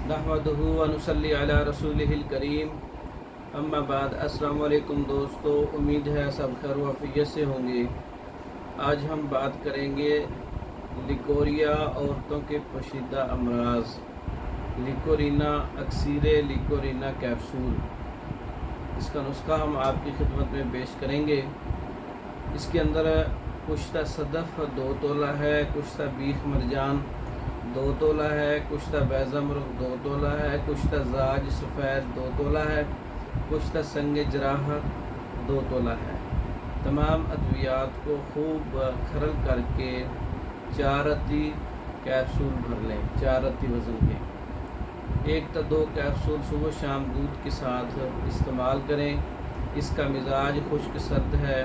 नहमदुहु व नुसल्ली अला रसूलिहिल करीम। अम्मा बाद। अस्सलाम वालेकुम दोस्तों, उम्मीद है सब खैर व आफियत से होंगे। आज हम बात करेंगे लिकोरिया औरतों के पोशीदा अमराज, लिकोरीना अक्सीर लिकोरीना कैप्सूल। इसका नुस्खा हम आपकी खिदमत में पेश करेंगे। इसके अंदर कुश्ता सदफ़ 2 तोला है, कुश्ता बीख मरजान 2 तोला है, कुश्ता बैज़मरुग 2 तोला है, कुश्ता जाज सफ़ेद 2 तोला है, कुश्ता संग जराह 2 तोला है। तमाम अद्वियात को खूब खरल करके 4 रत्ती कैप्सूल भर लें, 4 रत्ती वज़न के। 1 या 2 कैप्सूल सुबह शाम दूध के साथ इस्तेमाल करें। इसका मिजाज खुश्क सर्द है।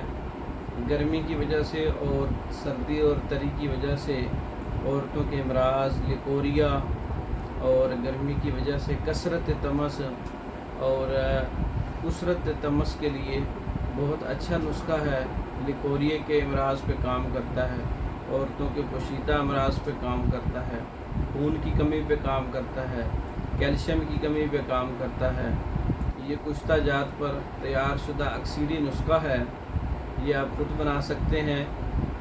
गर्मी की वजह से और सर्दी और तरी की वजह से औरतों के अमराज, लिकोरिया और गर्मी की वजह से कसरत तमस और उसरत तमस के लिए बहुत अच्छा नुस्खा है। लिकोरिया के अमराज पे काम करता है, औरतों के पोशीदा अमराज पे काम करता है, खून की कमी पे काम करता है, कैल्शियम की कमी पे काम करता है। ये कुश्ता जात पर तैयार शुदा अक्सीरी नुस्खा है। ये आप खुद बना सकते हैं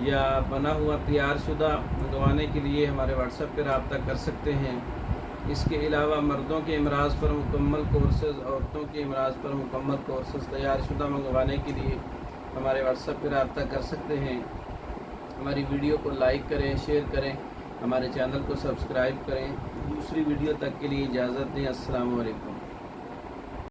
या बना हुआ तैयार शुदा मंगवाने के लिए हमारे व्हाट्सएप पर रब्ता कर सकते हैं। इसके अलावा मर्दों के अमराज पर मुकम्मल कोर्सेज़, औरतों के अमराज पर मुकम्मल कोर्सेज़ तैयार शुदा मंगवाने के लिए हमारे व्हाट्सएप पर रब्ता कर सकते हैं। हमारी वीडियो को लाइक करें, शेयर करें, हमारे चैनल को सब्सक्राइब करें। दूसरी वीडियो तक के लिए इजाज़त दें। अस्सलाम वालेकुम।